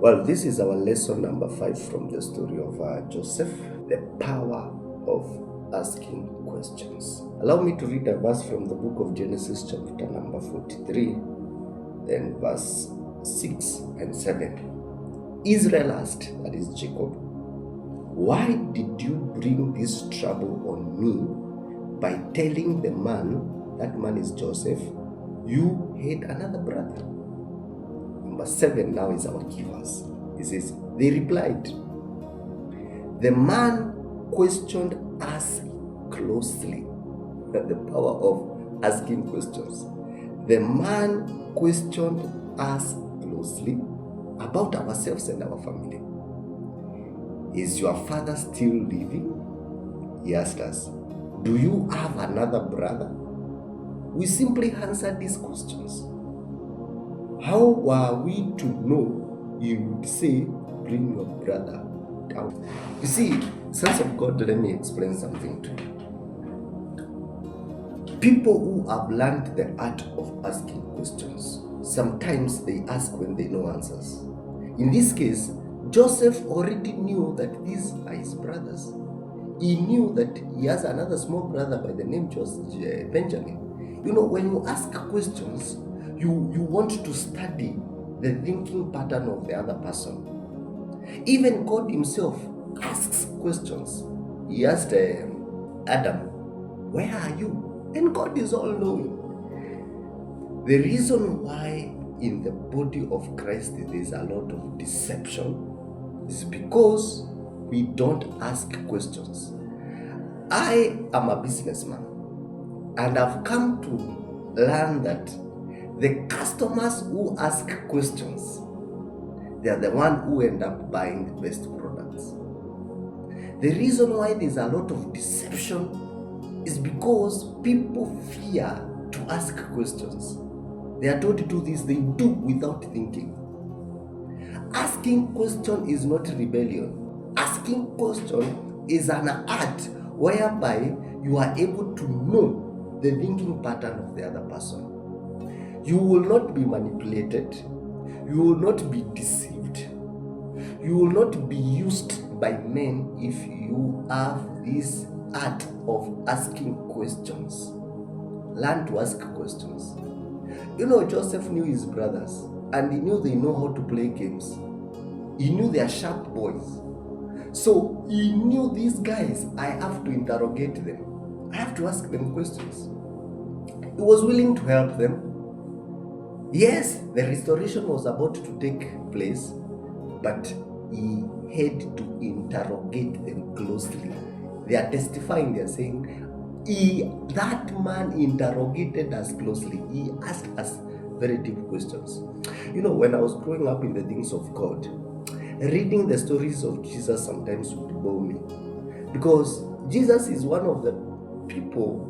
Well, this is our lesson number 5 from the story of Joseph, the power of asking questions. Allow me to read a verse from the book of Genesis, chapter number 43, then verse 6 and 7. Israel asked, that is Jacob, "Why did you bring this trouble on me by telling the man, that man is Joseph, you had another brother?" Number 7 now is our key verse. It says, they replied, "The man questioned us closely." The power of asking questions. The man questioned us closely about ourselves and our family. "Is your father still living?" He asked us. "Do you have another brother?" We simply answered these questions. How were we to know he would say, "Bring your brother down"? You see, sons of God, let me explain something to you. People who have learned the art of asking questions, sometimes they ask when they know answers. In this case, Joseph already knew that these are his brothers. He knew that he has another small brother by the name Benjamin. You know, when you ask questions, you want to study the thinking pattern of the other person. Even God himself asks questions. He asked Adam, "Where are you?" And God is all-knowing. The reason why in the body of Christ there is a lot of deception is because we don't ask questions. I am a businessman, and I've come to learn that the customers who ask questions, they are the ones who end up buying the best products. The reason why there's a lot of deception is because people fear to ask questions. They are told to do this, they do without thinking. Asking question is not rebellion. Asking question is an art whereby you are able to know the thinking pattern of the other person. You will not be manipulated. You will not be deceived. You will not be used by men if you have this art of asking questions. Learn to ask questions. You know, Joseph knew his brothers, and he knew they know how to play games. He knew they are sharp boys. So he knew these guys, I have to interrogate them. I have to ask them questions. He was willing to help them. Yes, the restoration was about to take place, but he had to interrogate them closely. They are testifying, they are saying, that man interrogated us closely. He asked us very deep questions. You know, when I was growing up in the things of God, reading the stories of Jesus sometimes would bore me, because Jesus is one of the people,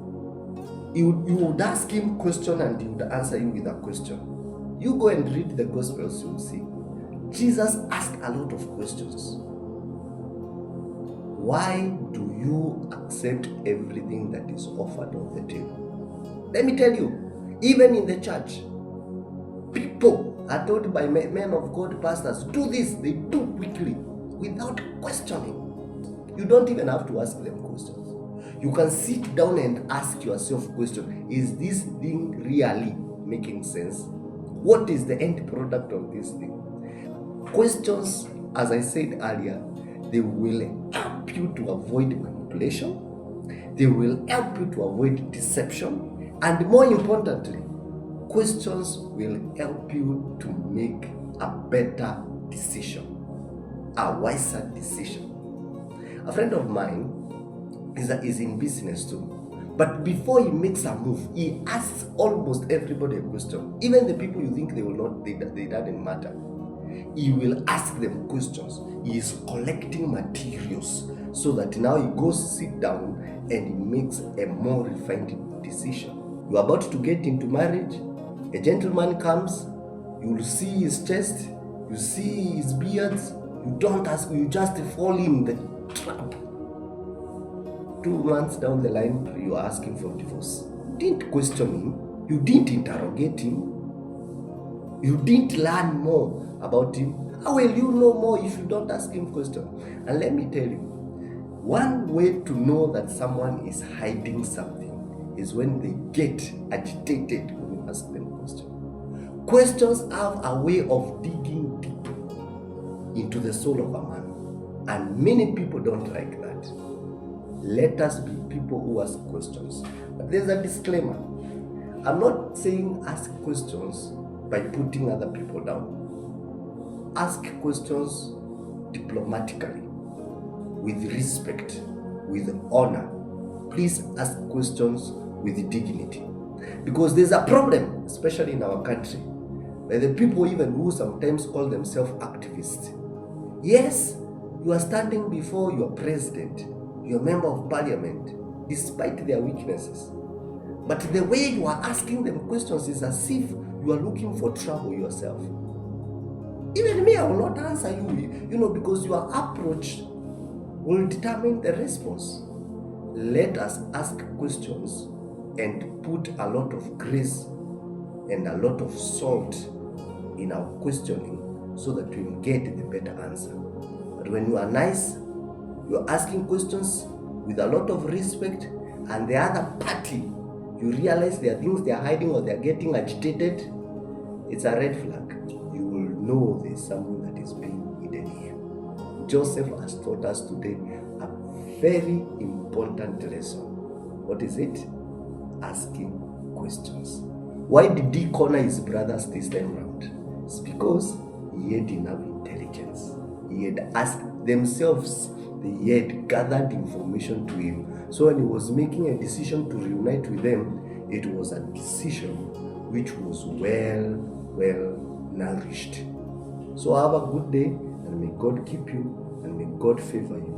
you would ask him question and he would answer you with a question. You go and read the Gospels, you will see Jesus asked a lot of questions. Why do you accept everything that is offered on the table? Let me tell you, even in the church, people are told by men of God, pastors, do this, they do quickly, without questioning. You don't even have to ask them questions. You can sit down and ask yourself question. Is this thing really making sense? What is the end product of this thing? Questions, as I said earlier, they will help you to avoid manipulation. They will help you to avoid deception. And more importantly, questions will help you to make a better decision, a wiser decision. A friend of mine is in business too. But before he makes a move, he asks almost everybody a question. Even the people you think they will not, they doesn't matter. He will ask them questions. He is collecting materials so that now he goes sit down and he makes a more refined decision. You are about to get into marriage. A gentleman comes. You will see his chest. You see his beards. You don't ask. You just fall in the trap. 2 months down the line, you are asking for divorce. You didn't question him. You didn't interrogate him. You didn't learn more about him. How will you know more if you don't ask him questions? And let me tell you, one way to know that someone is hiding something is when they get agitated when you ask them questions. Questions have a way of digging deep into the soul of a man, and many people don't like that. Let us be people who ask questions. But there's a disclaimer. I'm not saying ask questions by putting other people down. Ask questions diplomatically, with respect, with honor. Please ask questions with dignity. Because there's a problem, especially in our country, where the people even who sometimes call themselves activists. Yes, you are standing before your president, your member of parliament, despite their weaknesses. But the way you are asking them questions is as if you are looking for trouble yourself. Even me, I will not answer you, because your approach will determine the response. Let us ask questions and put a lot of grace and a lot of salt in our questioning so that we will get the better answer. But when you are nice, you're asking questions with a lot of respect, and the other party, you realize there are things they are hiding or they are getting agitated, it's a red flag. You will know there's something that is being hidden here. Joseph has taught us today a very important lesson. What is it? Asking questions. Why did he corner his brothers this time around? It's because he had enough intelligence. He had asked themselves, they had gathered information to him. So when he was making a decision to reunite with them, it was a decision which was well nourished. So have a good day, and may God keep you, and may God favor you.